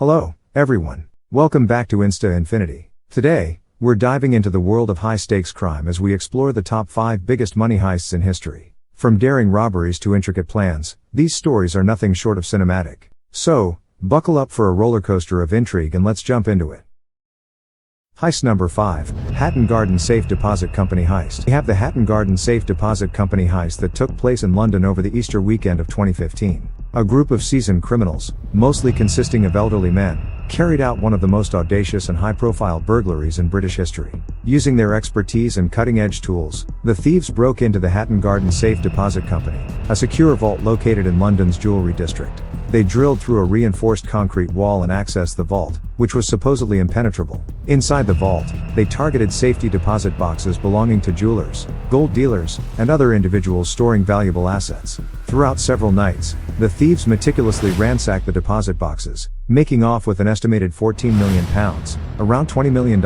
Hello, everyone. Welcome back to Insta Infinity. Today, we're diving into the world of high-stakes crime as we explore the top 5 biggest money heists in history. From daring robberies to intricate plans, these stories are nothing short of cinematic. So, buckle up for a roller coaster of intrigue and let's jump into it. Heist number 5, Hatton Garden Safe Deposit Company Heist. We have the Hatton Garden Safe Deposit Company heist that took place in London over the Easter weekend of 2015. A group of seasoned criminals, mostly consisting of elderly men, carried out one of the most audacious and high-profile burglaries in British history. Using their expertise and cutting-edge tools, the thieves broke into the Hatton Garden Safe Deposit Company, a secure vault located in London's jewellery district. They drilled through a reinforced concrete wall and accessed the vault, which was supposedly impenetrable. Inside the vault, they targeted safety deposit boxes belonging to jewelers, gold dealers, and other individuals storing valuable assets. Throughout several nights, the thieves meticulously ransacked the deposit boxes, making off with an estimated £14 million, around $20 million,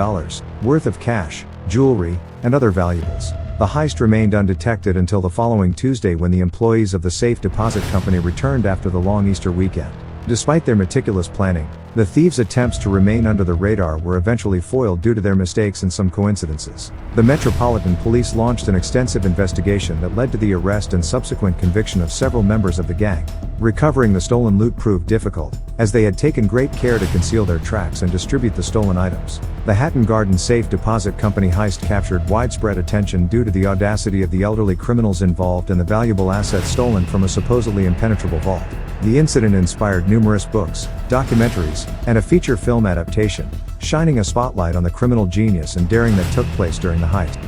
worth of cash, jewelry, and other valuables. The heist remained undetected until the following Tuesday when the employees of the safe deposit company returned after the long Easter weekend. Despite their meticulous planning, the thieves' attempts to remain under the radar were eventually foiled due to their mistakes and some coincidences. The Metropolitan Police launched an extensive investigation that led to the arrest and subsequent conviction of several members of the gang. Recovering the stolen loot proved difficult, as they had taken great care to conceal their tracks and distribute the stolen items. The Hatton Garden Safe Deposit Company heist captured widespread attention due to the audacity of the elderly criminals involved and the valuable assets stolen from a supposedly impenetrable vault. The incident inspired numerous books, documentaries, and a feature film adaptation, shining a spotlight on the criminal genius and daring that took place during the heist.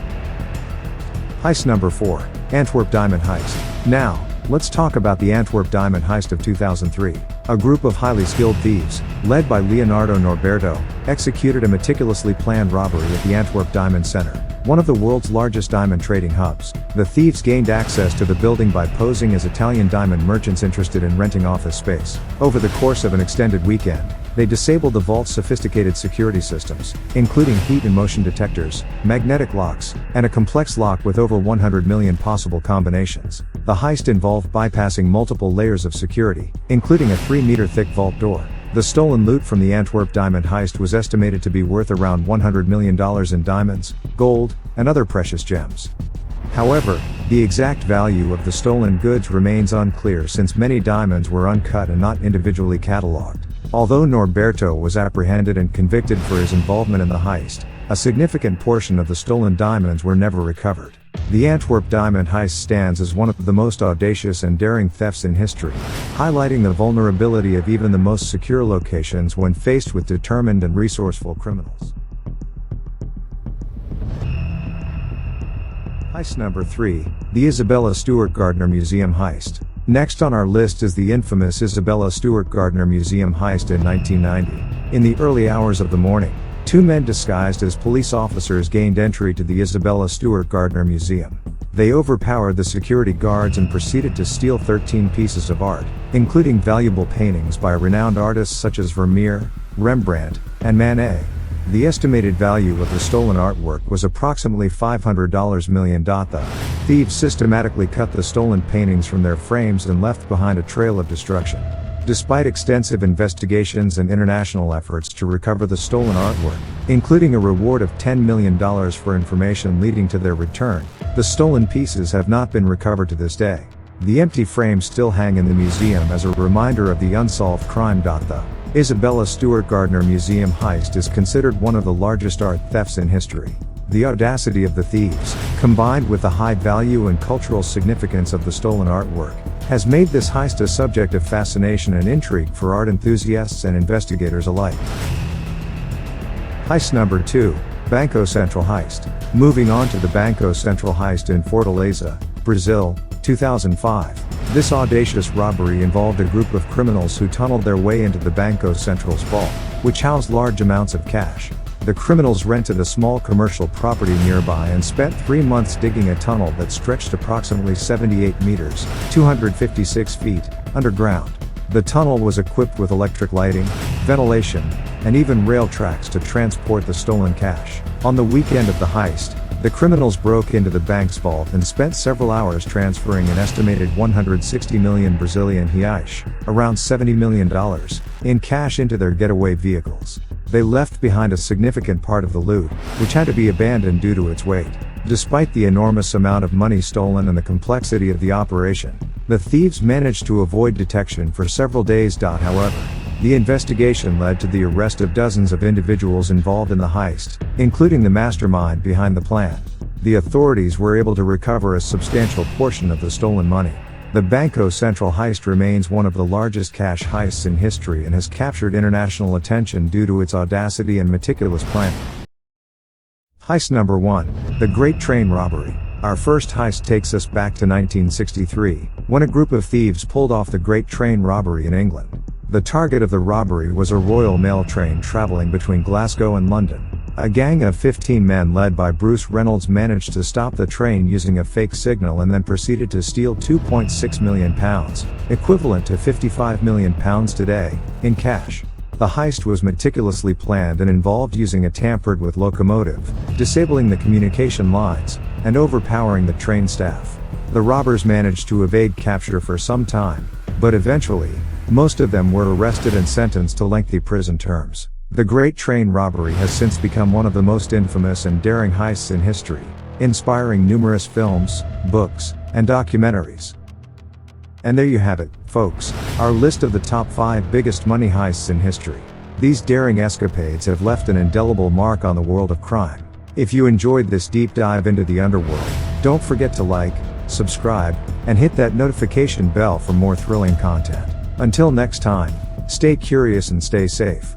Heist number 4, Antwerp Diamond Heist. Now, let's talk about the Antwerp Diamond Heist of 2003. A group of highly skilled thieves, led by Leonardo Norberto, executed a meticulously planned robbery at the Antwerp Diamond Center, one of the world's largest diamond trading hubs. The thieves gained access to the building by posing as Italian diamond merchants interested in renting office space. Over the course of an extended weekend, they disabled the vault's sophisticated security systems, including heat and motion detectors, magnetic locks, and a complex lock with over 100 million possible combinations. The heist involved bypassing multiple layers of security, including a 3-meter-thick vault door. The stolen loot from the Antwerp diamond heist was estimated to be worth around $100 million in diamonds, gold, and other precious gems. However, the exact value of the stolen goods remains unclear since many diamonds were uncut and not individually catalogued. Although Norberto was apprehended and convicted for his involvement in the heist, a significant portion of the stolen diamonds were never recovered. The Antwerp diamond heist stands as one of the most audacious and daring thefts in history, highlighting the vulnerability of even the most secure locations when faced with determined and resourceful criminals. Heist number 3, the Isabella Stewart Gardner Museum Heist. Next on our list is the infamous Isabella Stewart Gardner Museum Heist in 1990. In the early hours of the morning, 2 men disguised as police officers gained entry to the Isabella Stewart Gardner Museum. They overpowered the security guards and proceeded to steal 13 pieces of art, including valuable paintings by renowned artists such as Vermeer, Rembrandt, and Manet. The estimated value of the stolen artwork was approximately $500 million. The thieves systematically cut the stolen paintings from their frames and left behind a trail of destruction. Despite extensive investigations and international efforts to recover the stolen artwork, including a reward of $10 million for information leading to their return, the stolen pieces have not been recovered to this day. The empty frames still hang in the museum as a reminder of the unsolved crime. The Isabella Stewart Gardner Museum heist is considered one of the largest art thefts in history. The audacity of the thieves, combined with the high value and cultural significance of the stolen artwork, has made this heist a subject of fascination and intrigue for art enthusiasts and investigators alike. Heist number 2, Banco Central Heist. Moving on to the Banco Central Heist in Fortaleza, Brazil, 2005. This audacious robbery involved a group of criminals who tunneled their way into the Banco Central's vault, which housed large amounts of cash. The criminals rented a small commercial property nearby and spent 3 months digging a tunnel that stretched approximately 78 meters, 256 feet, underground. The tunnel was equipped with electric lighting, ventilation, and even rail tracks to transport the stolen cash. On the weekend of the heist, The criminals broke into the bank's vault and spent several hours transferring an estimated 160 million Brazilian reais, around $70 million, in cash into their getaway vehicles. They left behind a significant part of the loot, which had to be abandoned due to its weight. Despite the enormous amount of money stolen and the complexity of the operation, the thieves managed to avoid detection for several days. However, the investigation led to the arrest of dozens of individuals involved in the heist, including the mastermind behind the plan. The authorities were able to recover a substantial portion of the stolen money. The Banco Central heist remains one of the largest cash heists in history and has captured international attention due to its audacity and meticulous planning. Heist number 1. The Great Train Robbery. Our first heist takes us back to 1963, when a group of thieves pulled off the Great Train Robbery in England. The target of the robbery was a Royal Mail train traveling between Glasgow and London. A gang of 15 men led by Bruce Reynolds managed to stop the train using a fake signal and then proceeded to steal £2.6 million, equivalent to £55 million today, in cash. The heist was meticulously planned and involved using a tampered-with locomotive, disabling the communication lines, and overpowering the train staff. The robbers managed to evade capture for some time, but eventually, most of them were arrested and sentenced to lengthy prison terms. The Great Train Robbery has since become one of the most infamous and daring heists in history, inspiring numerous films, books, and documentaries. And there you have it, folks, our list of the top 5 biggest money heists in history. These daring escapades have left an indelible mark on the world of crime. If you enjoyed this deep dive into the underworld, don't forget to like, subscribe, and hit that notification bell for more thrilling content. Until next time, stay curious and stay safe.